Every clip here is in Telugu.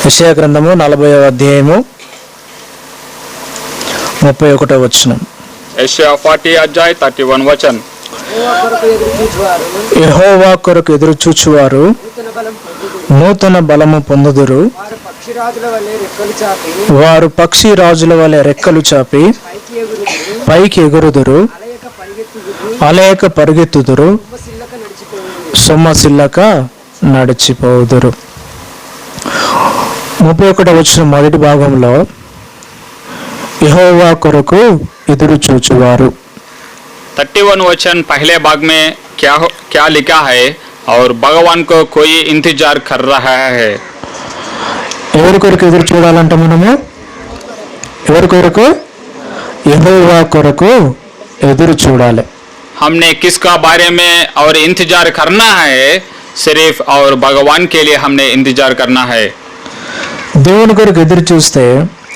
యెషయా గ్రంథము 40వ అధ్యాయము 31వ వచనం. యెషయా 40 అధ్యాయ 31 వచనం. యెహోవా కొరకు ఎదురు చూచువారు నూతన బలము పొందుదురు. వారు పక్షి రాజుల వలె రెక్కలు చాపి పైకి ఎగురుదురు. అలేక పరిగెత్తుదురు, సొమ్మసిల్లక నడిచిపోదురు. 31వ వచనం మొదటి భాగంలో యెహోవా కొరకు ఎదురు చూచువారు. 31 वचन पहले भाग में क्या लिखा है और भगवान को कोई इंतजार कर रहा है. ఎవరి కొరకు ఎదురు చూడాలంటే మనము ఎవరి కొరకు? యెహోవా కొరకు ఎదురు చూడాలి. हमने किसका बारे में और इंतजार करना है? सिर्फ और भगवान के लिए हमने इंतजार करना है. దేవుని కొరకు ఎదురు చూస్తే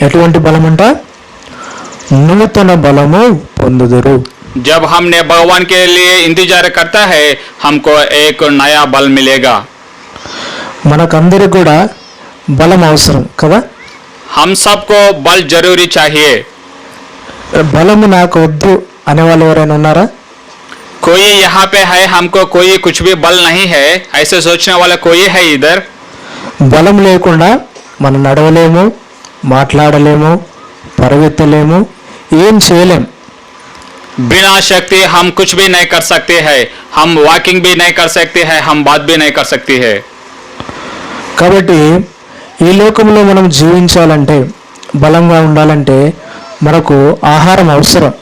ఎటువంటి బలం అంట? నూతన బలము పొందుదురు. जब हमने भगवान के लिए इंतजार करता है हमको एक नया बल मिलेगा. మనకందరికి కూడా బలం అవసరం కదా. हम सबको बल जरूरी चाहिए. బలము నాకు వద్దు అనే వాళ్ళు ఎవరైనా ఉన్నారా? कोई यहाँ पे है हमको कोई कुछ भी बल नहीं है ऐसे सोचने वाला कोई है इधर? బలం లేకుండా మనం నడవలేము, మాట్లాడలేము, పరిగెత్తలేము, ఏం చేయలేం. बिना शक्ति हम कुछ भी नहीं कर सकते हैं. हम वॉकिंग भी नहीं कर सकते हैं, हम बात भी नहीं कर सकते हैं. కాబట్టి ఈ లోకంలో మనం జీవించాలంటే, బలంగా ఉండాలంటే మనకు ఆహారం అవసరం.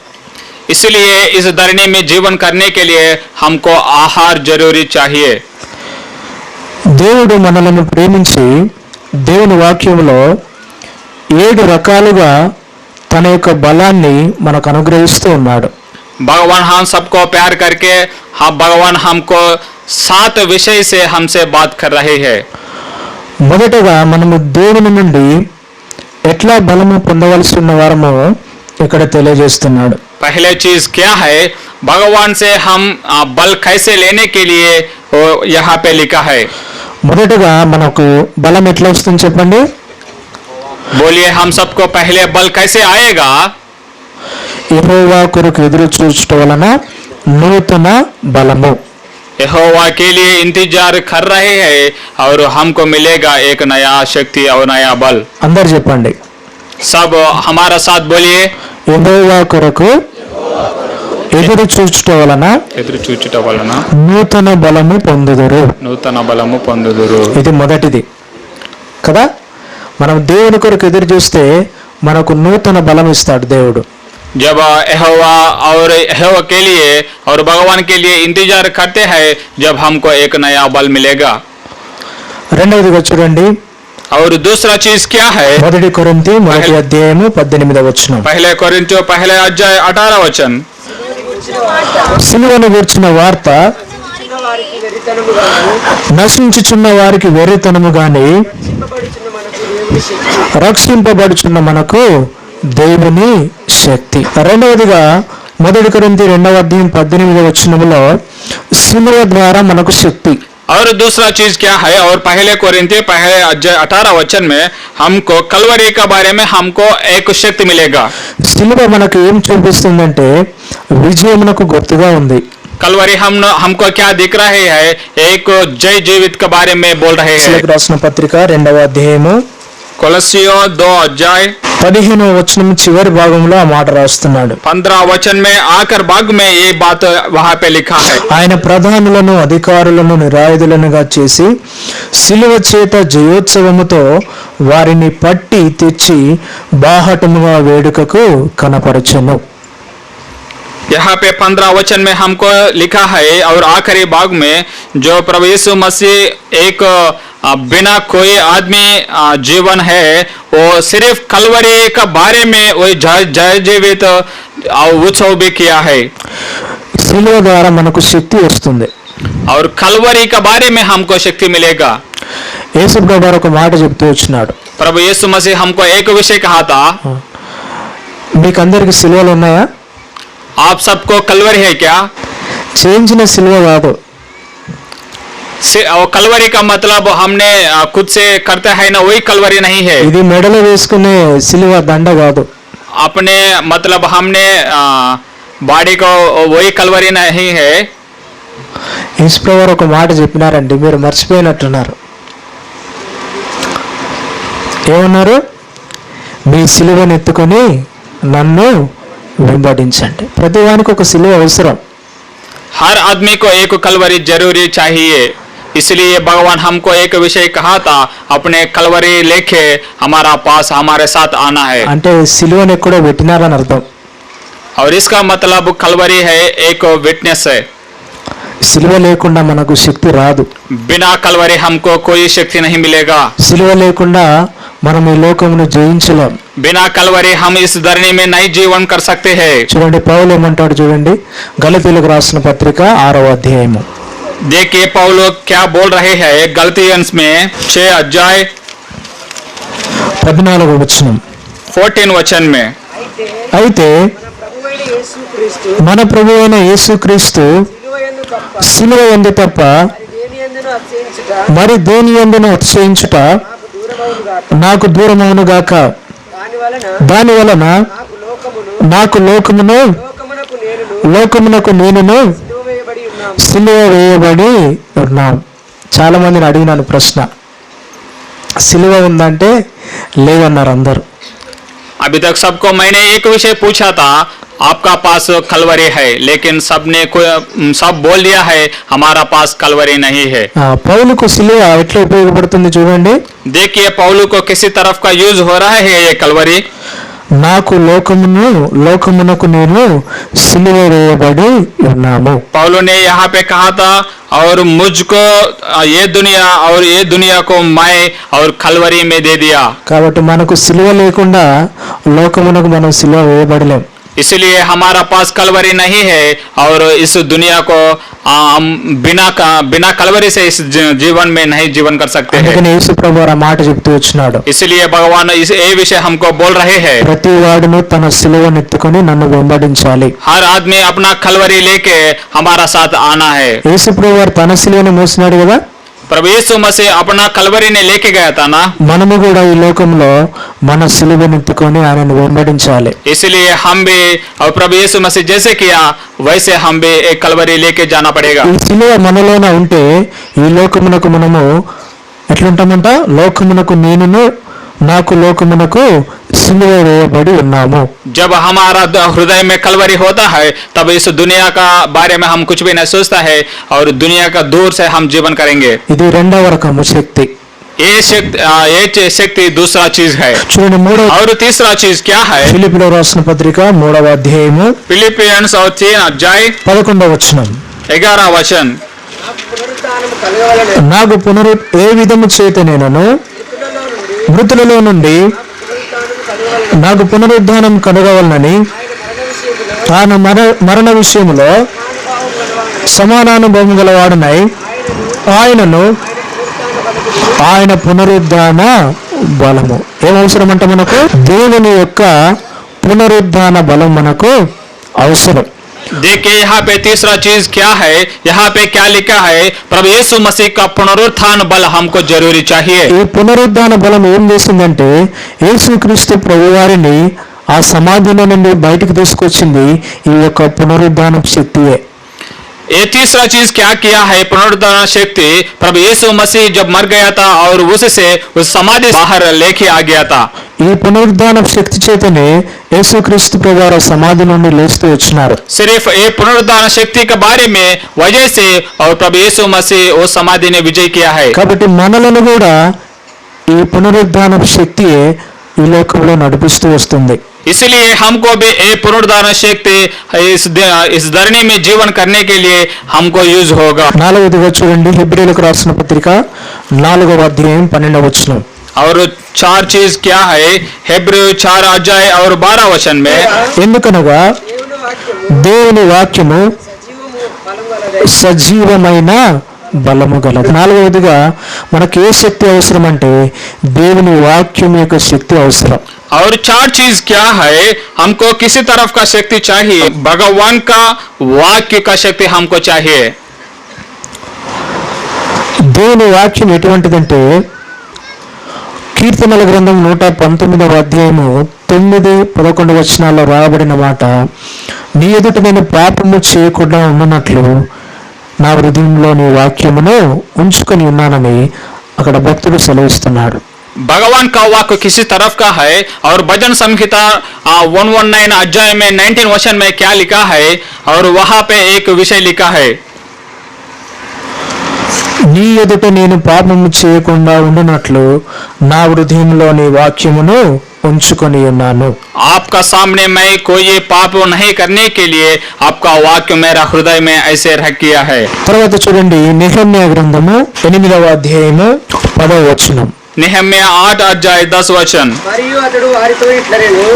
इसलिए इस धरनी में जीवन करने के लिए हमको आहार जरूरी चाहिए. దేవుడు మనలను ప్రేమించి దేవుని వాక్యంలో 7 రకాలుగా తన యొక్క బలాన్ని మనకు అనుగ్రహిస్తూ ఉన్నాడు. भगवान हम सबको प्यार करके भगवान हमको 7 विषय से हमसे बात कर रहे हैं. మొదటగా మనము దేవుని నుండి ఎట్లా బలము పొందవలసి ఉన్న వారమో ఇక్కడ తెలియజేస్తున్నాడు. पहले चीज क्या है? भगवान से हम बल कैसे लेने के लिए वो यहाँ पे लिखा है. మొదటగా మనకు బలం ఎట్లా వస్తుంది చెప్పండి? बोलिए हम सबको पहले बल कैसे आएगा? యెహోవా కొరకు ఎదురు చూచుట వలన నూతన బలము. यहोवा के लिए इंतजार कर रहे हैं और हमको मिलेगा एक नया शक्ति और नया बल. అందరు చెప్పండి. सब हमारा साथ बोलिए. యెహోవా కొరకు ఎదురు చూచుట వలన ఎదురు చూచుట వలన నూతన బలము పొందుదురు. నూతన బలము పొందుదురు. ఇది మొదటిది కదా. మనం దేవుని కొరకు ఎదురు చూస్తే మనకు నూతన బలం ఇస్తాడు దేవుడు. जब यहोवा और यहोवा के लिए और भगवान के लिए इंतजार करते हैं जब हमको एक नया बल मिलेगा. రెండవదిగా చూడండి. और दूसरा चीज क्या है? మొదటి కొరింథీ మొదటి అధ్యాయము 18వ వచనం. पहले कोरिन्थियों पहले अध्याय 18 वचन. సిలువను గూర్చిన వార్త నశించుచున్న వారికి వెర్రితనము గాని రక్షింపబడుచున్న మనకు దేవుని శక్తి. రెండవదిగా మొదటి కొరింథీ 2వ అధ్యాయం 18వ వచనములో సిలువ ద్వారా మనకు శక్తి. और दूसरा चीज क्या है? और पहले कोरिन्थियों पहले अध्याय 18 वचन में हमको कलवरी के बारे में हमको एक शक्ति मिलेगा. సిలువ మనకు ఏం చూపిస్తుందంటే విజయమునకు గుర్తుగా ఉంది. कलवरी हमको क्या दिख रहे है? एक जय जीवित के बारे में बोल रहे हैं. రాసిన పత్రిక 2వ అధ్యాయము कोलोसियों 2 अध्याय 15వ వచనం చివరి భాగంలో ఆ మాట రాస్తున్నాడు. 15 वचन में आकर भाग में ये बात वहाँ पे लिखा है. ఆయన ప్రధానులను అధికారులను నిరాయుధులనుగా చేసి సిలువ చేత జయోత్సవముతో వారిని పట్టి తెచ్చి బాహటముగా వేడుకకు కనపరచెను. यहाँ पे 15 वचन में हमको लिखा है और आखिरी भाग में जो प्रभु यीशु मसीह एक बिना कोई आदमी जीवन है वो सिर्फ कलवरी का बारे में वो जय जीवित उत्सव भी किया है. సిలువ ద్వారా మనకు శక్తి వస్తుంది. और कलवरी के बारे में हमको शक्ति मिलेगा. యేసు ప్రభువు ఒక మాట చెప్తూ వచ్చినాడు. प्रभु यीशु मसीह हमको एक विषय कहा था. మీకు అందరికి సిలువలు ఉన్నాయా? आप सबको कलवरी है क्या? చేయించిన సిలువ కాదు, और कलवरी का मतलब हमने खुद से करते हैं ना, वही कलवरी नहीं है। ఇది మెడలో వేసుకునే సిలువ దండ కాదు. अपने मतलब हमने बॉडी को वही कलवरी नहीं है। యేసుప్రభు వారు ఒక మాట చెప్పినారండి, మీరు మర్చిపోయినట్టున్నారు. ఏమన్నారు? మీ సిలువను ఎత్తుకొని నన్ను వెంబడించండి. ప్రతి వానికి ఒక సిలువ అవసరం. हर आदमी को एक कलवरी जरूरी चाहिए, इसलिए भगवान हमको एक विषय कहा था, अपने कलवरी लेके हमारा पास हमारे साथ आना है। అంటే సిలువను ఎక్కడో పెట్టినారని అర్థం. और इसका मतलब कलवरी है एक विटनेस है। సిలువ లేకుండా మనకు శక్తి రాదు. बिना कलवरी हमको कोई शक्ति नहीं मिलेगा। సిలువ లేకుండా మనం ఈ లోకమును జయించలేం. बिना कलवरी हम इस धरनी में नहीं जीवन कर सकते हैं। చూడండి పౌలు ఏమంటాడు చూడండి, గలతీయులకు రాసిన పత్రిక 6వ అధ్యాయము. देखिए पौलो क्या बोल रहे हैं गलतियंस में 6 अध्याय 14వ వచనం. 14 वचन में। అయితే మన ప్రభువైన యేసుక్రీస్తు సిలువ యందు తప్ప మరి దేని యందును అతిశయించుట నాకు దూరమవును గాక. దాని వలన నాకు లోకమునకు నేనును సిలువ వేయబడి ఉన్నాం. చాలా మందిని అడిగినాను ప్రశ్న, సిలువ ఉందంటే లేదన్నారు అందరు. अभी तक सबको मैंने एक विषय पूछा था, आपका पास कलवरी है, लेकिन सब बोल दिया है हमारा पास कलवरी नहीं है। పౌలుకు సిలువ ఎట్లా ఉపయోగపడుతుంది చూడండి. देखिए पौलू को किसी तरफ का यूज हो रहा है ये कलवरी। నాకు లోకమునకు నేను సిలువ వేయబడి ఉన్నాము. पौलू ने यहाँ पे कहा था, और मुझको ये दुनिया को मैं और कलवरी में दे दिया। కాబట్టి మనకు సిలువ లేకుండా లోకమునకు మనం సిలువ వేయబడలేం. इसलिए हमारा पास कलवरी नहीं है, और इस दुनिया को हम बिना कलवरी से इस जीवन में नहीं जीवन कर सकते हैं। అందుకని యేసు ప్రభువు ఆ మాట చెప్తూ వచ్చినాడు. इसलिए भगवान ये विषय हमको बोल रहे हैं, ప్రతి వాడును తన సిలువను ఎత్తుకొని నన్ను వెంబడించాలి. हर आदमी अपना कलवरी लेके हमारा साथ आना है। యేసు ప్రభువు వారు తన సిలువను మోసినాడు కదా, प्रभु यीशु मसीह अपना कलवरी ने लेके गया था ना। మనము కూడా ఈ లోకంలో మన సిలువను ఎత్తుకొని ఆయనను వెంబడించాలి. इसलिए हम भी और प्रभु यीशु मसीह जैसे किया वैसे हम भी एक कलवरी लेके जाना पड़ेगा। ఈ సిలువ మనలోన ఉంటే ఈ లోకమునకు మనము ఎట్లుంటామంట, లోకమునకు నేనును నాకు లోకమునకు సిలువ వేయబడి ఉన్నాము. जब हमारा हृदय में कलवरी होता है, तब इस दुनिया का बारे में हम कुछ भी नहीं सोचता है, और दुनिया का दूर से हम जीवन करेंगे। ఇది రెండవ రకము శక్తి. ये शक्ति दूसरा चीज है। చూడండి మూడవ, और तीसरा चीज क्या है? ఫిలిప్పీయులకు రాసిన పత్రిక 3వ అధ్యాయము फिलिपियंस और 3 अध्याय 11వ వచనం. 11 वचन। నాకు ఏ విధము చేత నేనను మృతులలో నుండి నాకు పునరుద్ధానం కలుగవలనని తాను మరణ విషయంలో సమానానుభవం గలవాడునై ఆయన పునరుద్ధాన బలము ఏమవసరం అంటే మనకు దేవుని యొక్క పునరుద్ధాన బలం మనకు అవసరం. देखिए यहाँ पे तीसरा चीज क्या है, यहाँ पे क्या लिखा है, प्रभु यीशु मसीह का पुनरुत्थान बल हमको जरूरी चाहिए। ఈ పునరుద్ధాన బలం ఏం చేసిందంటే యేసుక్రీస్తు ప్రభువారిని ఆ సమాధిలో నుండి బయటికి తీసుకొచ్చింది ఈ యొక్క పునరుద్ధాన శక్తియే. ये तीसरा चीज क्या किया है, पुनरुत्थान शक्ति। प्रभु यीशु मसीह जब मर गया था और उससे उस समाधि बाहर लेके आ गया था। ఈ పునరుద్ధాన శక్తి చేతనే యేసుక్రీస్తు ప్రభువారు సమాధి నుండి లేస్తూ వచ్చినారు. सिर्फ ये पुनरुत्थान शक्ति के बारे में वजह से और प्रभु यीशु मसीह उस समाधि ने विजय किया है। కాబట్టి మనలను కూడా ఈ పునరుద్ధాన శక్తియే ఈ లోకంలో నడిపిస్తూ వస్తుంది. इसलिए हमको भी ये पुनरुत्थान शक्ति इस धरनी में जीवन करने के लिए हमको यूज होगा। 4వదిగా చూడండి, హెబ్రీయులకు రాసిన పత్రిక 4వ అధ్యాయం 12వ వచనం. और 4 चीज क्या है, हेब्रू 4 अध्याय और 12 वचन में, ఎందుకనగా దేవుని వాక్యము సజీవమైన బలము గలదు. 4వదిగా మనకు ఏ శక్తి అవసరం అంటే దేవుని వాక్యం యొక్క శక్తి అవసరం. और 4 चीज क्या है, हमको किसी तरफ का शक्ति चाहिए, भगवान का वाक्य का शक्ति हमको चाहिए। దేవుని వాక్యం ఎటువంటిదంటే కీర్తనల గ్రంథం 119వ అధ్యాయము 9-11 వచనాల్లో రాయబడిన మాట, నీ ఎదుట నేను పాపము చేయకుండా ఉన్నట్లు నా హృదయంలో నీ వాక్యమును ఉంచుకొని ఉన్నానని అక్కడ భక్తుడు సెలవిస్తున్నాడు. भगवान का वाक्य किसी तरफ का है और भजन संहिता 119 अध्याय में 19 वचन में क्या लिखा है, और वहां पे एक विषय लिखा है, నీ ఎదుట నేను పాపము చేయకుండా ఉండునట్లు నా హృదయంలో నీ వాక్యమును ఉంచుకొని ఉన్నాను. आपका सामने मैं कोई पाप नहीं करने के लिए आपका वाक्य मेरा हृदय में ऐसे रख किया है. తర్వాత చూడండి నెహెమ్యా గ్రంథము 8వ అధ్యాయము 10వ వచనం. నెహెమ్యా 8 అధ్యాయ 10 వచనం. మరియు అతడు వారితో ఇట్లనేను,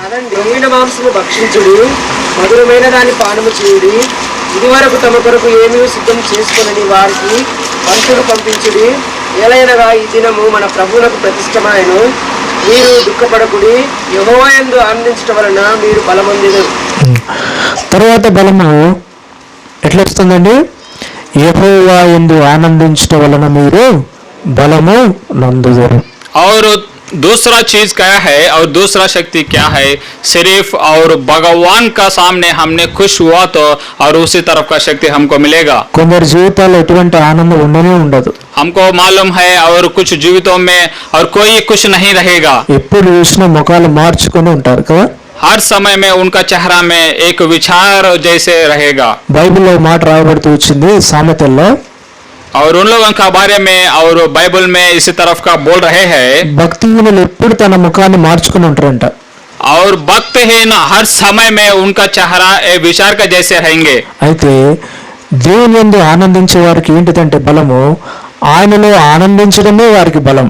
అదండి మీన మాంసము భక్షించుడి, మధురమైన దాని పానము చేయుడి, ఇదివరకు తమ కొరకు ఏమీ సిద్ధం చేసుకొనని వారికి పంతులు పంపించుడి, ఎలయనగా ఈ దినము మన ప్రభువులకు ప్రతిష్టమాయను. మీరు దుఃఖపడకుడి, యెహోవా యందు ఆనందించటం వలన మీరు బలమొందెదరు. తర్వాత బలము ఎట్లా వస్తుందండి? యెహోవా యందు ఆనందించటం వలన మీరు బలము నందుదురు. और दूसरा चीज क्या है, और दूसरा शक्ति क्या है? सिर्फ और भगवान का सामने हमने खुश हुआ तो और उसी तरफ का शक्ति हमको मिलेगा. కొందరి జీవితాల్లో ఎటువంటి ఆనందం ఉండనే ఉండదు. हमको मालूम है और कुछ जीवितों में और कोई खुश नहीं रहेगा. ఎప్పుడు చూసినా ముఖాలు మార్చుకొని ఉంటారు కదా. हर समय में उनका चेहरा में एक विचार जैसे रहेगा. బైబిల్లో మాట రాయబడుతూ వచ్చింది సామెతల్లో, और उन लोगों का बारे में और बाइबल में इसी तरफ का बोल रहे हैं, భక్తిహీనులు ఎప్పుడు తన ముఖాన్ని మార్చుకుని ఉంటారంట. और भक्तहीन हर समय में उनका चेहरा एक विचार का जैसे रहेंगे. అయితే దేవుని యందు ఆనందించే వారికి ఏంటిదంటే బలము, ఆయనలో ఆనందించడమే వారికి బలం.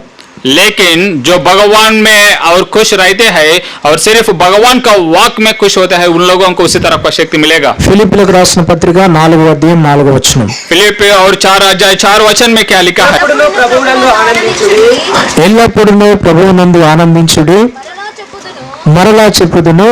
लेकिन जो भगवान में और खुश रहते हैं और सिर्फ भगवान का वाक में खुश होते हैं, उन लोगों को उसी तरफ का शक्ति मिलेगा. ఫిలిప్పీయులకు రాసిన పత్రిక 4వ అధ్యాయం 4వ వచనం. फिलिप और 4 अध्याय 4 वचन में क्या लिखा है? ఎప్పుడునూ ప్రభువునందు ఆనందించుడి, ఎల్లప్పుడూ ప్రభువునందు ఆనందించుడి, మరలా చెప్పుదును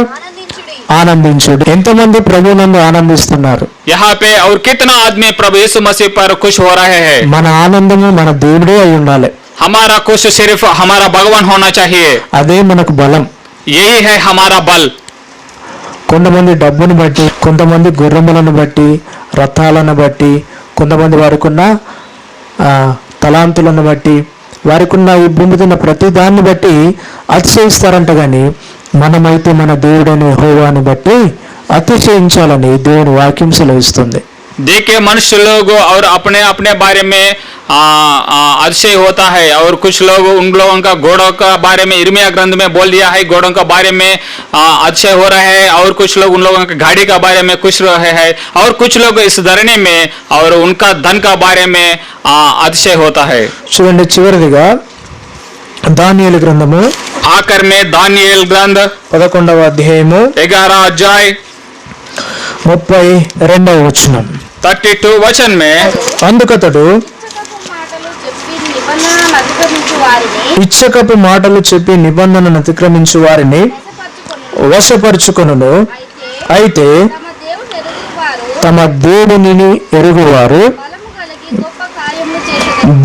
ఆనందించుడి. ఎంతమంది ప్రభువునందు ఆనందిస్తున్నారు? यहाँ पे और कितना आदमी प्रभु यीशु मसीह पर खुश हो रहे हैं? మన ఆనందము మన దేవుడే అయి ఉండాలి. हमारा खुश सिर्फ हमारा भगवान होना चाहिए. అదే మనకు బలం. यही है हमारा बल. కొంతమంది డబ్బును బట్టి, కొంతమంది గుర్రములను బట్టి, రథాలను బట్టి, కొంతమంది వారికున్న తలాంతులను బట్టి, వారికున్న ఈ భూమి మీద ప్రతి దాన్ని బట్టి అతిశయిస్తారంట. కానీ మనమైతే మన దేవుడైన యెహోవాని బట్టి అతిశయించాలని దేవుని వాక్యం సెలవిస్తుంది. देखिए मनुष्य लोग और अपने अपने बारे में अतिशय होता है, और कुछ लोग उन लोगों का घोड़ों का बारे में इर्मिया ग्रंथ में बोल दिया है, घोड़ों का बारे में अतिशय हो रहा है, और कुछ लोग उन लोगों का गाड़ी का बारे में खुश रहे हैं, और कुछ लोग इस धरने में और उनका धन का बारे में अतिशय होता है. చూడండి చివరిదిగా దానియేలు గ్రంథము आकर में दानिయేल ग्रंथ 11వ అధ్యాయము 11 अध्याय 32వ వచనం. 32 वचन में, అందుకతడు ఇచ్చకపు మాటలు చెప్పి నిబంధనను అతిక్రమించు వారిని వశపరుచుకొనును. అయితే తమ దేవునిని ఎరుగువారు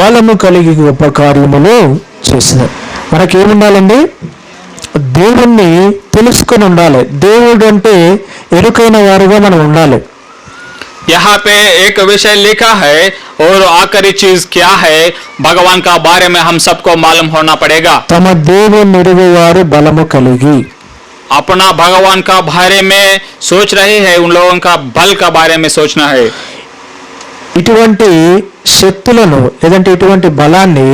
బలము కలిగి గొప్ప కార్యములు చేసిన. మనకేముండాలండి? దేవుణ్ణి తెలుసుకొని ఉండాలి. దేవుడు అంటే ఎరుకైన వారుగా మనం ఉండాలి. यहाँ पे एक विषय लिखा है, और आखिरी चीज क्या है? भगवान का बारे में हम सबको मालूम होना पड़ेगा. తమ దేవుని ఎరుగువారు బలము కలిగి. अपना भगवान का बारे में सोच रहे हैं, उन लोगों का बल का बारे में सोचना है. ఇటువంటి శక్తులను లేదంటే ఇటువంటి బలాన్ని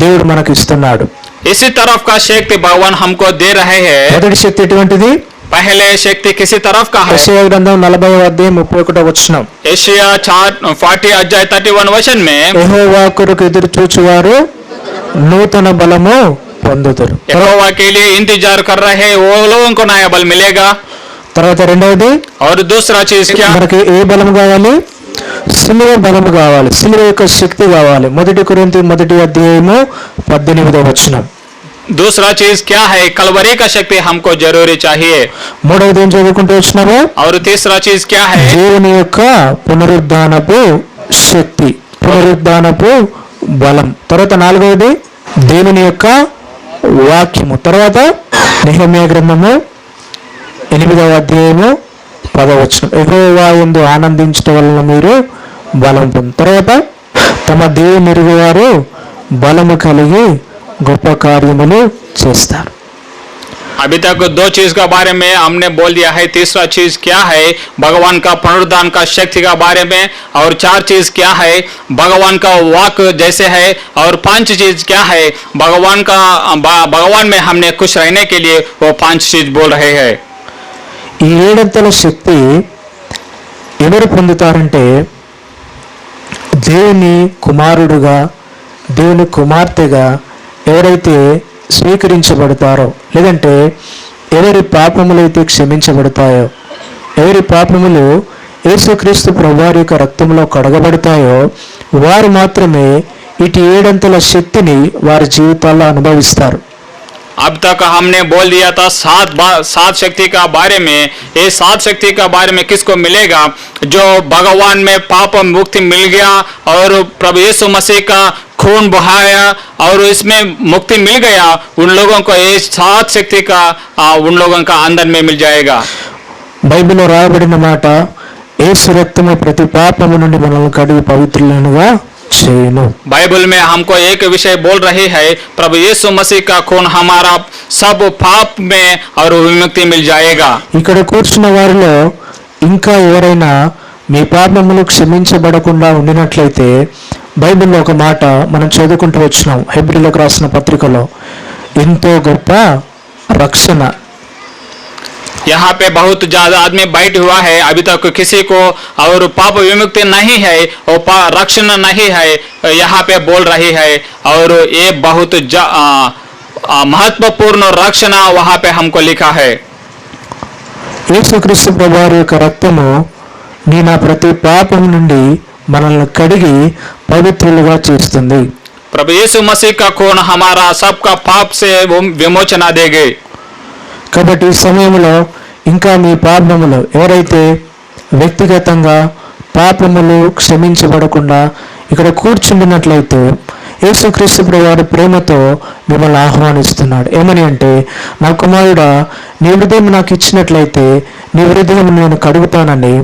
దేవుడు మనకు ఇస్తున్నాడు. इसी तरफ का शक्ति भगवान हमको दे रहे हैं. మొదటి శక్తి ఎటువంటిది? पहले शक्ति किसी तरफ का है? యెషయా గ్రంథం 40వ అధ్యాయం 31వ వచనం. एशिया 40 अध्याय 31 वचन में, యెహోవా కొరకు ఎదురు చూచువారు నూతన బలము పొందుతారు. यहोवा के लिए इंतजार कर रहे हैं, वो लोगों को नया बल मिलेगा. తర్వాత రెండవది, और दूसरा चीज क्या? మనకి ఏ బలము కావాలి? సిలువ బలము కావాలి. సిలువ యొక్క శక్తి కావాలి. 1 కొరింథీ 1వ అధ్యాయము 18వ వచనం. दूसरा चीज क्या है? कलवरी का शक्ति हमको जरूरी चाहिए. మూడవది ఏం చదువుకుంటూ వచ్చినాము? और तीसरा चीज क्या है? దేవుని యొక్క పునరుద్ధానపు శక్తి. పునరుద్ధానపు బలం. తర్వాత 4వది దేవుని యొక్క వాక్యము. తర్వాత నెహెమ్యా గ్రంథము 8వ అధ్యాయము 10వ వచనం, యెహోవా యందు ఆనందించడం వలన మీరు బలం పొందు. తర్వాత తమ దేవుని ఎరుగువారు బలము కలిగి గొప్ప కార్యములు చేస్తారు. अभी तक 2 चीज का बारे में हमने बोल दिया है. तीसरा चीज क्या है? भगवान का पुनरुद्धान का शक्ति का बारे में. और 4 चीज क्या है? भगवान का वाक जैसे है. और 5 चीज क्या है? भगवान में हमने खुश रहने के लिए वो 5 चीज बोल रहे हैं. ఈ ఏడంతల శక్తి ఎవరు పొందుతారంటే దేవుని కుమారుడుగా దేవుని కుమార్తెగా ఎవరైతే స్వీకరించబడతారో, లేదంటే ఎవరి పాపములైతే క్షమించబడతాయో, ఎవరి పాపములు యేసుక్రీస్తు ప్రభువారి యొక్క రక్తంలో కడగబడతాయో వారు మాత్రమే ఇటు ఏడంతల శక్తిని వారి జీవితాల్లో అనుభవిస్తారు. अब तक हमने बोल दिया था 7 शक्ति का बारे में. ये 7 शक्ति का बारे में किसको मिलेगा? जो भगवान में पाप मुक्ति मिल गया और प्रभु यीशु मसीह का खून बहाया और इसमें मुक्ति मिल गया, उन लोगों को ये 7 शक्ति का उन लोगों का अंदर में मिल जाएगा. బైబిల్లో రాయబడిన మాట, యేసు రక్తము ప్రతి పాపము నుండి మనల్ని కడిగి పవిత్రులనుగా చేయును. बाइबल में हमको एक विषय बोल रही है, प्रभु यीशु मसीह का खून हमारा सब पाप में और विमुक्ति मिल जाएगा. ఇక్కడ కూర్చున్న వారిలో ఇంకా ఎవరైనా మీ పాపములు క్షమించబడకుండా ఉండినట్లయితే బైబిల్లో ఒక మాట మనం చదువుకుంటూ వచ్చినాం. హెబ్రీలకు రాసిన పత్రికలో ఎంతో గొప్ప రక్షణ. यहाँ पे बहुत ज्यादा आदमी बैठ हुआ है, अभी तक किसी को और पाप विमुक्ति नहीं है और रक्षण नहीं है, यहाँ पे बोल रही है. और ये बहुत महत्वपूर्ण रक्षण वहाँ पे हमको लिखा है. యేసుక్రీస్తు ప్రభువారి యొక్క రక్తము నీ నా ప్రతి పాపం నుండి మనల్ని కడిగి పవిత్రులుగా చేస్తుంది. प्रभु यीशु मसीह का खून हमारा सबका पाप से विमोचना देगी. కాబట్టి ఈ సమయంలో ఇంకా మీ పాపములు ఎవరైతే వ్యక్తిగతంగా పాపములు క్షమించబడకుండా ఇక్కడ కూర్చుండినట్లయితే యేసుక్రీస్తు ప్రభువారి ప్రేమతో మిమ్మల్ని ఆహ్వానిస్తున్నాడు. ఏమని అంటే, నా కుమారుడా, నీ హృదయం నాకు ఇచ్చినట్లయితే నీ హృదయం నేను కడుగుతానని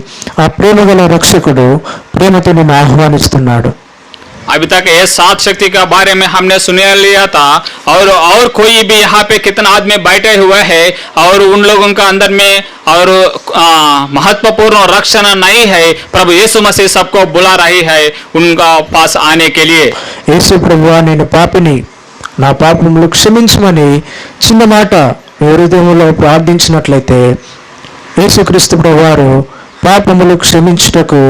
ఆ ప్రేమగల రక్షకుడు ప్రేమతో నిన్ను ఆహ్వానిస్తున్నాడు. अभी तक ये 7 शक्ति का बारे में हमने सुन लिया था. और कोई भी यहाँ पे कितना आदमी बैठे हुए हैं और उन लोगों का अंदर में और महत्वपूर्ण रक्षण नहीं है. प्रभु यीशु मसीह सबको बुला रही है उनका पास आने के लिए. యేసు ప్రభువా, నేను పాపిని, నా పాపములు క్షమించమని చిన్న మాట మీ హృదయంలో ప్రార్థించినట్లయితే యేసుక్రీస్తు ప్రభువారు పాపములు క్షమించుటకు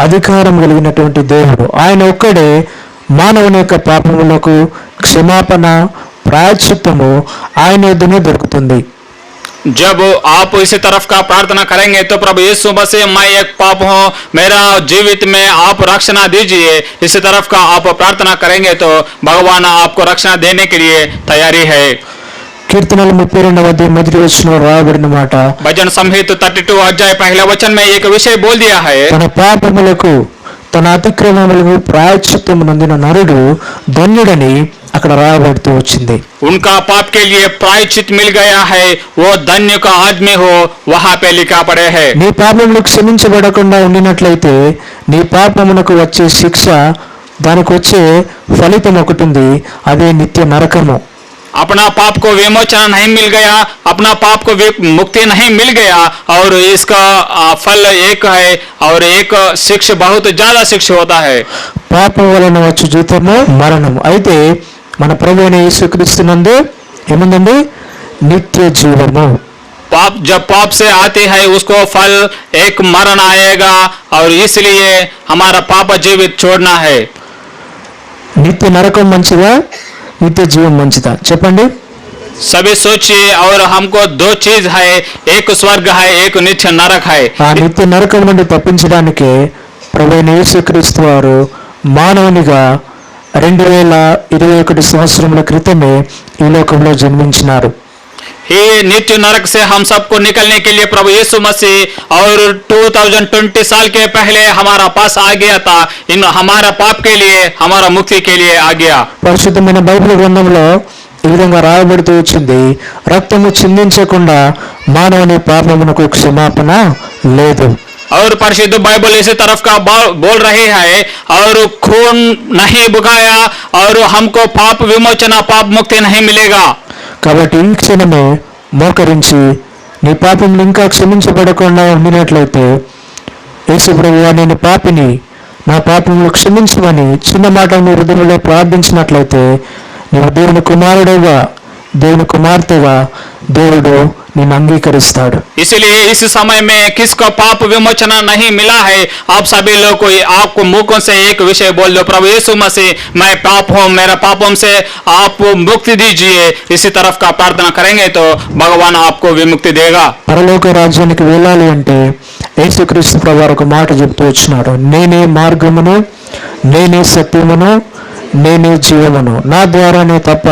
అధికారం కలిగినటువంటి దేవుడు. ఆయన ఒక్కడే మానవుని యొక్క పాపములకు క్షమాపణ ప్రాయశ్చిత్తము ఆయన యొద్దనే దొరుకుతుంది. जब आप इसी तरफ का प्रार्थना करेंगे तो प्रभु यीशु मसीह, मैं एक पाप हूँ, मेरा जीवित में आप रक्षण दीजिए, इसी तरफ का आप प्रार्थना करेंगे तो भगवान आपको रक्षण देने के लिए तैयारी है. కీర్తనలు 32వ అధ్యాయం 1వ వచనంలో రాయబడిన మాట, भजन संहिता 32 अध्याय 1 वचन में एक विषय बोल दिया है. తన పాపములకు తన అతిక్రమములకు ప్రాయశ్చిత్తము నందిన నరుడు ధన్యుడని అక్కడ రాయబడుతూ వచ్చింది. उनका पाप के लिए प्रायश्चित मिल गया है, वो धन्य का आदमी हो, वहां पे लिखा पड़े है. నీ పాపములు క్షమించబడకుండా ఉండినట్లయితే నీ పాపమునకు వచ్చే శిక్ష, దానికి వచ్చే ఫలితం ఒకటి ఉంది, అదే నిత్య నరకము. अपना पाप को विमोचन नहीं मिल गया, अपना पाप को मुक्ति नहीं मिल गया और इसका फल एक है और एक शिक्षा, बहुत ज्यादा शिक्षा होता है. పాపం వలన వచ్చు జీతము మరణము. అయితే మన ప్రభు అయిన యేసుక్రీస్తునందు ఏముందండి? నిత్య జీవము. पाप जब पाप से आती है उसको फल एक मरण आएगा और इसलिए हमारा पाप जीवित छोड़ना है. నిత్య నరకం మంచిదా, నిత్య జీవం మంచిదా? చెప్పండి. सभी सोचिए. और हमको 2 चीज है, एक स्वर्ग है, एक नित्य नरक है. ఆ నిత్య నరకం నుండి తప్పించడానికే ప్రభు అయిన యేసుక్రీస్తు వారు మానవునిగా 2021 సంవత్సరముల క్రితమే ఈ లోకంలో జన్మించినారు. हे नित्य नरक से हम सबको निकलने के लिए प्रभु यीशु मसीह और 2020 साल के पहले हमारा पास आ गया था। इन हमारा पाप के लिए, हमारा मुक्ति के लिए आ गया। పరిశుద్ధమైన బైబిల్ గ్రంథంలో ఈ విధంగా రాయబడుతూ వచ్చింది, రక్తము చిందించకుండా మానవుని పాపమునకు క్షమాపణ లేదు. और परिशुद्ध बाइबल इसी तरफ का बोल रहे हैं, और खून नहीं बगाया और हमको पाप विमोचना, पाप मुक्ति नहीं मिलेगा। కాబట్టి ఈ క్షణమే మోకరించి నీ పాపములు ఇంకా క్షమించబడకుండా ఉండినట్లయితే, యేసు ప్రభువా నేను పాపిని, నా పాపములు క్షమించమని చిన్న మాట నీ హృదయంలో ప్రార్థించినట్లయితే, నీవు దేవుని కుమారుడుగా, దేవుని కుమార్తెగా దేవుడు నిన్ను అంగీకరిస్తాడు. इसलिए इस समय में किसको पाप विमोचना नहीं मिला है, आप सभी लोग को आपको मुखों से एक विषय बोल दो, प्रभु यीशु मसीह मैं पाप हूँ, मेरा पापों से आप मुक्ति दीजिए। इसी तरफ का प्रार्थना करेंगे तो भगवान आपको विमुक्ति देगा। పరలోక రాజ్యానికి వెళ్ళాలి అంటే యేసుక్రీస్తు ప్రభువారు ఒక మాట చెప్తూ వచ్చినాడు, నేనే మార్గమును, నేనే సత్యమును, నేనే జీవమును, నా ద్వారానే తప్ప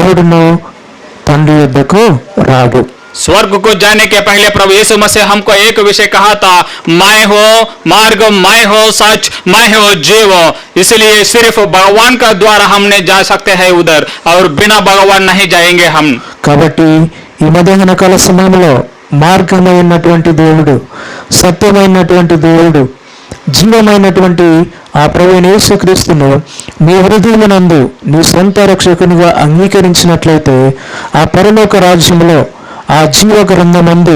ఎవడును తండ్రి యొద్దకు రాడు. स्वर्ग को जाने के पहले प्रभु यीशु मसीह हमको एक विषय कहा था, मैं हो मार्ग, मैं हो सच, मैं हो जीव। इसलिए सिर्फ भगवान का द्वारा हमने जा सकते हैं उधर, और बिना भगवान नहीं जाएंगे हम। కాబట్టి ఈ మధ్యాహ్న కాల సమయంలో మార్గమైనటువంటి దేవుడు, సత్యమైనటువంటి దేవుడు, జీవమైనటువంటి ఆ ప్రభువైన యేసుక్రీస్తును నీ హృదయమునందు నీ సొంత రక్షకునిగా అంగీకరించినట్లయితే, ఆ పరలోక రాజ్యంలో ఆ జీవ గ్రంథమందు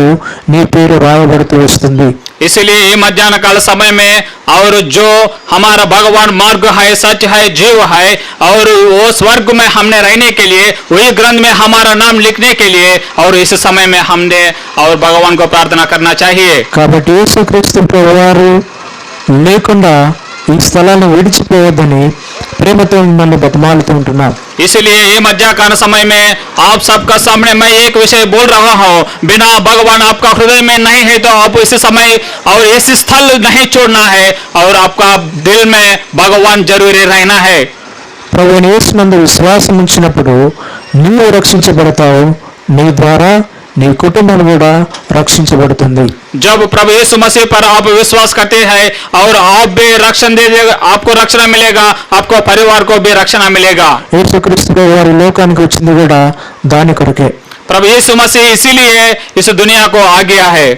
నీ పేరు రాయబడుతూ వస్తుంది. इसलिए ये मध्याह्न काल समय में, और जो हमारा भगवान मार्ग है, सच है, जीव है, और वो स्वर्ग में हमने रहने के लिए, वही ग्रंथ में हमारा नाम लिखने के लिए, और इस समय में हमने और भगवान को प्रार्थना करना चाहिए। కాబట్టి యేసుక్రీస్తు ప్రభువారు లేకుండా ఈ స్థలాన్ని విడిచిపోవద్దని ప్రేమతో మిమ్మల్ని బతిమాలుతూ ఉంటున్నాం. इसलिए ये मध्याह्न समय में आप सबका सामने मैं एक विषय बोल रहा हूँ, बिना भगवान आपका हृदय में नहीं है तो आप इस समय और इस स्थल नहीं छोड़ना है, और आपका दिल में भगवान जरूरी रहना है। ప్రభువైన యేసునందు విశ్వాసం ఉంచినప్పుడు నీవు రక్షించబడతావు, నీ ద్వారా నీ కుటుంబం కూడా రక్షించబడుతుంది. जब प्रभु यीशु मसीह पर आप विश्वास करते हैं और आप भी रक्षण दे देगा, आपको रक्षण मिलेगा, आपको परिवार को भी रक्षण मिलेगा। యేసుక్రీస్తు వారి లోకానికి వచ్చింది కూడా దాని కొరకే. प्रभु यीशु मसीह इसीलिए इस दुनिया को आ गया है।